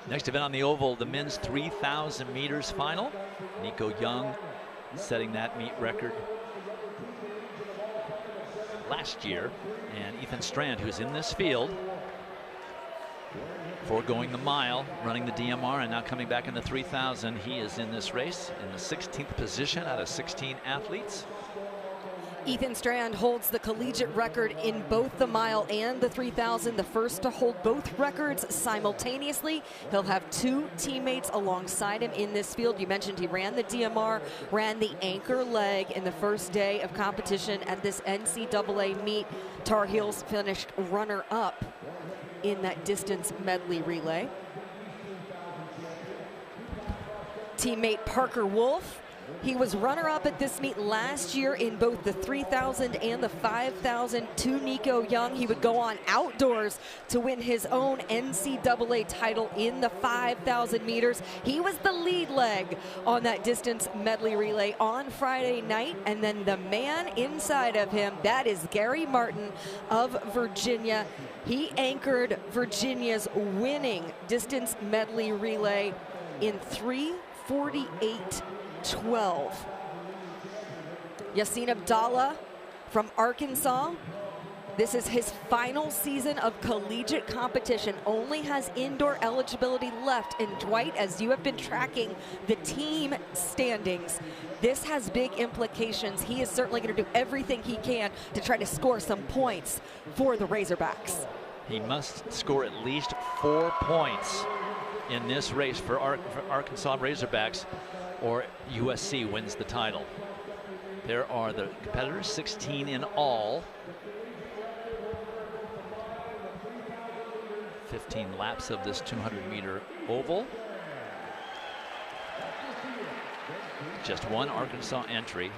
Next event on the oval, the men's 3,000 meters final. Nico Young setting that meet record last year. And Ethan Strand, who's in this field, foregoing the mile, running the DMR, and now coming back in the 3,000. He is in this race in the 16th position out of 16 athletes. Ethan Strand holds the collegiate record in both the mile and the 3,000, the first to hold both records simultaneously. He'll have two teammates alongside him in this field. You mentioned he ran the DMR, ran the anchor leg in the first day of competition at this NCAA meet. Tar Heels finished runner-up in that distance medley relay. Teammate Parker Wolf, he was runner-up at this meet last year in both the 3,000 and the 5,000 to Nico Young. He would go on outdoors to win his own NCAA title in the 5,000 meters. He was the lead leg on that distance medley relay on Friday night. And then the man inside of him, that is Gary Martin of Virginia. He anchored Virginia's winning distance medley relay in 3:48.12. Yaseen Abdallah from Arkansas. This is his final season of collegiate competition. Only has indoor eligibility left. And Dwight, as you have been tracking the team standings, this has big implications. He is certainly going to do everything he can to try to score some points for the Razorbacks. He must score at least 4 points in this race for Arkansas Razorbacks, or USC wins the title. There are the competitors, 16 in all. 15 laps of this 200-meter oval. Just one Arkansas entry.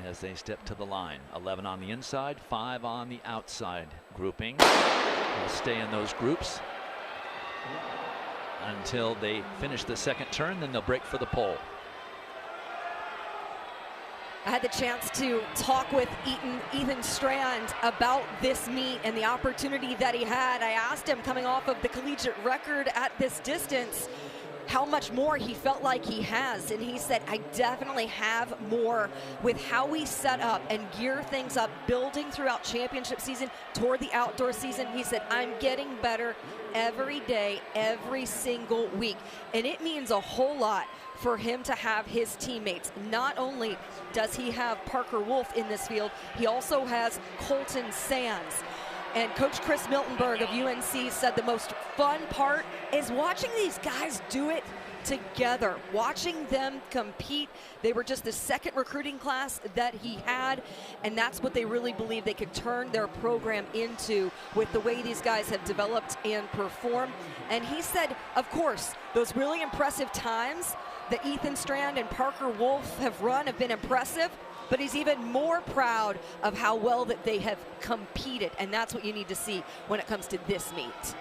As they step to the line, 11 on the inside, 5 on the outside grouping. They'll stay in those groups until they finish the second turn, then they'll break for the pole. I had the chance to talk with Ethan Strand about this meet and the opportunity that he had. I asked him, coming off of the collegiate record at this distance, how much more he felt like he has. And he said, I definitely have more with how we set up and gear things up, building throughout championship season toward the outdoor season. He said, I'm getting better every day, every single week. And it means a whole lot for him to have his teammates. Not only does he have Parker Wolf in this field, he also has Colton Sands. And Coach Chris Miltenberg of UNC said the most fun part is watching these guys do it together, watching them compete. They were just the second recruiting class that he had, and that's what they really believe they could turn their program into with the way these guys have developed and performed. And he said, of course, those really impressive times that Ethan Strand and Parker Wolf have run have been impressive, but he's even more proud of how well that they have competed, and that's what you need to see when it comes to this meet.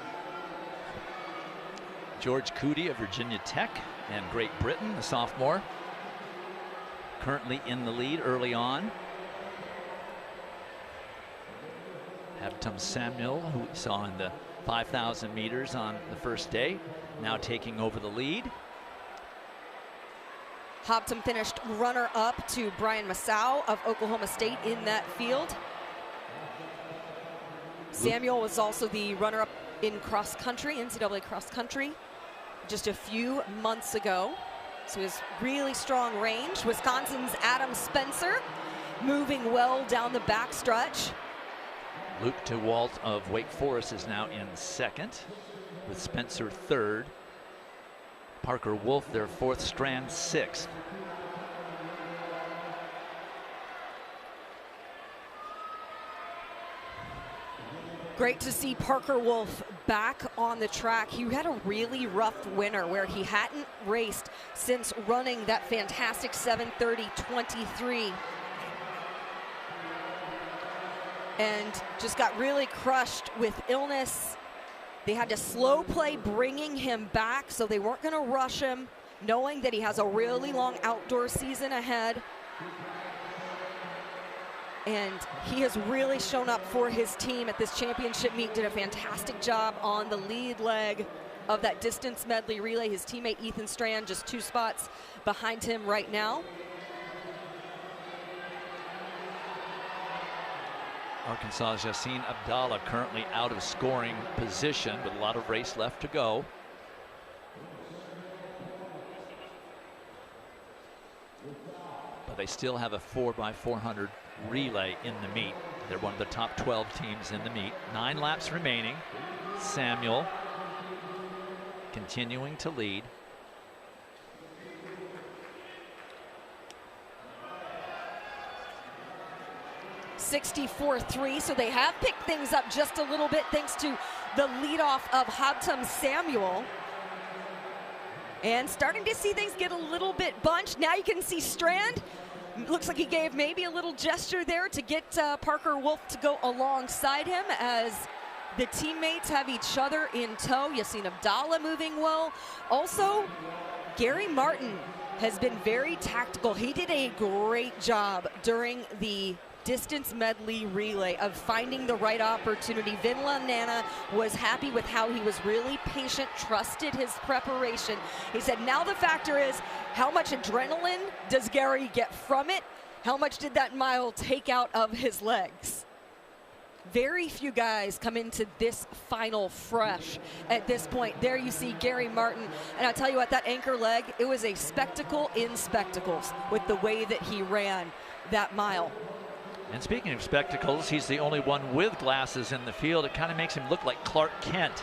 George Coody of Virginia Tech and Great Britain, the sophomore, currently in the lead early on. Abdallah Samuel, who we saw in the 5,000 meters on the first day, now taking over the lead. Hobson finished runner-up to Brian Massow of Oklahoma State in that field. Samuel was also the runner-up in cross-country, NCAA cross-country, just a few months ago. So his really strong range. Wisconsin's Adam Spencer moving well down the backstretch. Luke DeWalt of Wake Forest is now in second, with Spencer third. Parker Wolf, their fourth, Strand sixth. Great to see Parker Wolf back on the track. He had a really rough winter where he hadn't raced since running that fantastic 7:30.23. And just got really crushed with illness. They had to slow play bringing him back, so they weren't going to rush him, knowing that he has a really long outdoor season ahead. And he has really shown up for his team at this championship meet. Did a fantastic job on the lead leg of that distance medley relay. His teammate Ethan Strand just 2 spots behind him right now. Arkansas's Yaseen Abdallah currently out of scoring position with a lot of race left to go. But they still have a 4x400 relay in the meet. They're one of the top 12 teams in the meet. 9 laps remaining. Samuel continuing to lead. .64.3, so they have picked things up just a little bit thanks to the leadoff of Habtum Samuel. And starting to see things get a little bit bunched. Now you can see Strand. Looks like he gave maybe a little gesture there to get Parker Wolf to go alongside him as the teammates have each other in tow. Yaseen Abdallah moving well. Also, Gary Martin has been very tactical. He did a great job during the distance medley relay of finding the right opportunity. Vinland Nana was happy with how he was really patient, trusted his preparation. He said, now the factor is how much adrenaline does Gary get from it? How much did that mile take out of his legs? Very few guys come into this final fresh at this point. There you see Gary Martin. And I'll tell you what, that anchor leg, it was a spectacle in spectacles with the way that he ran that mile. And speaking of spectacles, he's the only one with glasses in the field. It kind of makes him look like Clark Kent.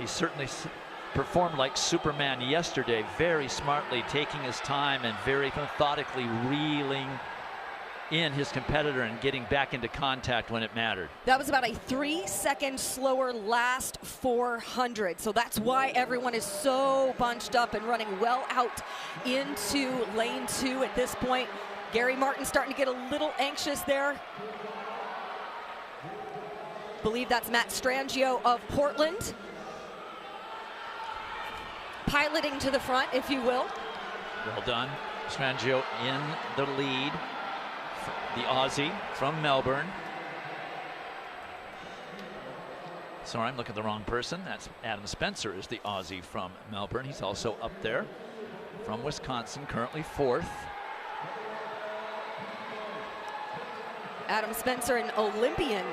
He certainly performed like Superman yesterday, very smartly taking his time and very methodically reeling in his competitor and getting back into contact when it mattered. That was about a 3-second slower last 400. So that's why everyone is so bunched up and running well out into lane 2 at this point. Gary Martin starting to get a little anxious there. Believe that's Matt Strangio of Portland. Piloting to the front, if you will. Well done. Strangio in the lead. The Aussie from Melbourne. Sorry, I'm looking at the wrong person. That's Adam Spencer is the Aussie from Melbourne. He's also up there from Wisconsin, currently 4th. Adam Spencer, an Olympian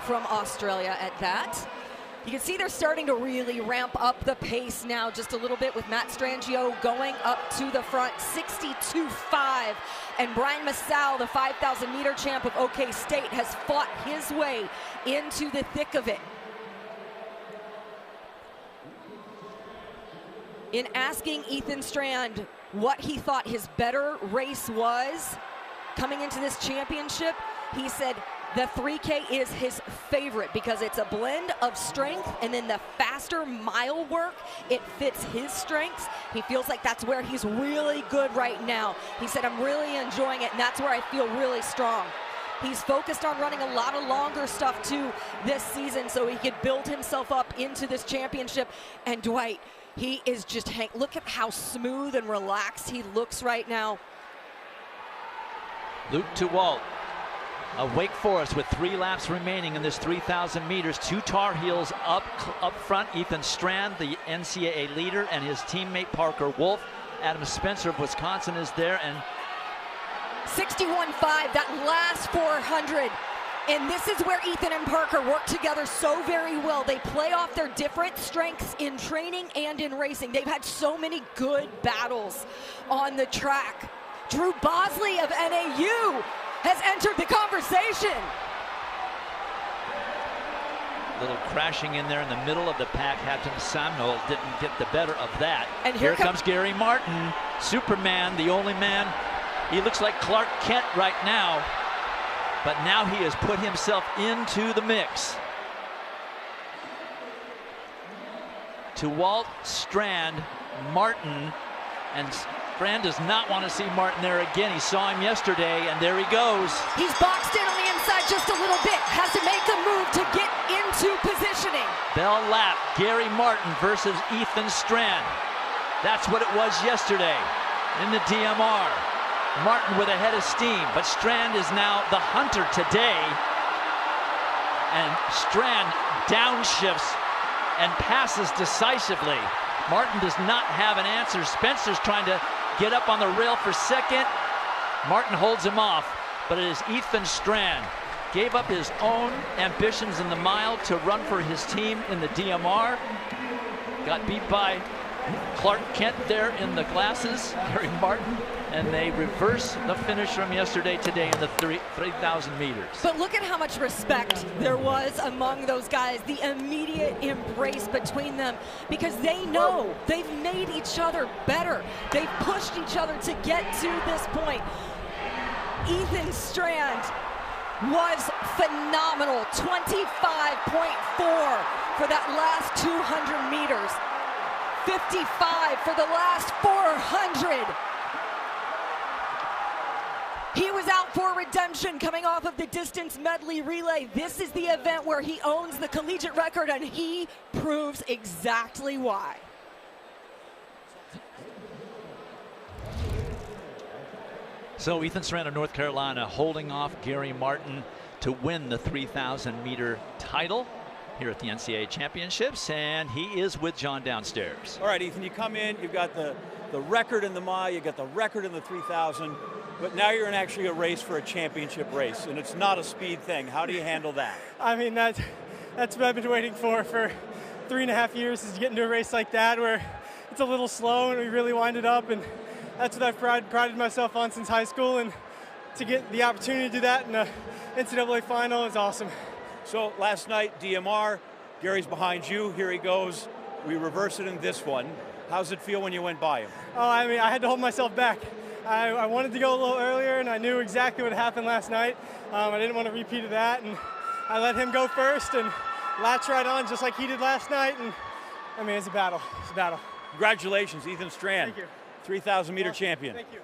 from Australia at that. You can see they're starting to really ramp up the pace now just a little bit with Matt Strangio going up to the front, 62.5. And Brian Massal, the 5,000 meter champ of OK State, has fought his way into the thick of it. In asking Ethan Strand what he thought his better race was coming into this championship, he said the 3K is his favorite because it's a blend of strength and then the faster mile work, it fits his strengths. He feels like that's where he's really good right now. He said, I'm really enjoying it, and that's where I feel really strong. He's focused on running a lot of longer stuff too this season so he could build himself up into this championship. And Dwight, he is just, look at how smooth and relaxed he looks right now. Luke Tewalt of Wake Forest with 3 laps remaining in this 3,000 meters. 2 Tar Heels up front. Ethan Strand, the NCAA leader, and his teammate Parker Wolf. Adam Spencer of Wisconsin is there, and 61.5, that last 400. And this is where Ethan and Parker work together so very well. They play off their different strengths in training and in racing. They've had so many good battles on the track. Drew Bosley of NAU has entered the conversation. Little crashing in there in the middle of the pack. Habtum Samuel didn't get the better of that. And here comes Gary Martin, Superman, the only man. He looks like Clark Kent right now, but now he has put himself into the mix. Tewalt, Strand, Martin, and Strand does not want to see Martin there again. He saw him yesterday, and there he goes. He's boxed in on the inside just a little bit. Has to make a move to get into positioning. Bell lap, Gary Martin versus Ethan Strand. That's what it was yesterday in the DMR. Martin with a head of steam, but Strand is now the hunter today. And Strand downshifts and passes decisively. Martin does not have an answer. Spencer's trying to get up on the rail for second. Martin holds him off, but it is Ethan Strand. Gave up his own ambitions in the mile to run for his team in the DMR. Got beat by Clark Kent there in the glasses, Gary Martin, and they reverse the finish from yesterday today in the 3,000 meters. But look at how much respect there was among those guys, the immediate embrace between them, because they know they've made each other better. They've pushed each other to get to this point. Ethan Strand was phenomenal, 25.4 for that last 200 meters. 55 for the last 400. He was out for redemption coming off of the distance medley relay. This is the event where he owns the collegiate record, and he proves exactly why. So Ethan Strand of North Carolina holding off Gary Martin to win the 3,000 meter title here at the NCAA Championships, and he is with John downstairs. All right, Ethan, you come in, you've got the record in the mile, you got the record in the 3,000, but now you're in actually a race for a championship race, and it's not a speed thing. How do you handle that? I mean, that's what I've been waiting for 3.5 years, is to get into a race like that where it's a little slow and we really wind it up, and that's what I've prided myself on since high school, and to get the opportunity to do that in the NCAA final is awesome. So last night, DMR, Gary's behind you, here he goes. We reverse it in this one. How's it feel when you went by him? Oh, I mean, I had to hold myself back. I wanted to go a little earlier, and I knew exactly what happened last night. I didn't want to repeat of that, and I let him go first and latch right on just like he did last night, and I mean, it's a battle. It's a battle. Congratulations, Ethan Strand. Thank you. 3,000 meter champion. Thank you.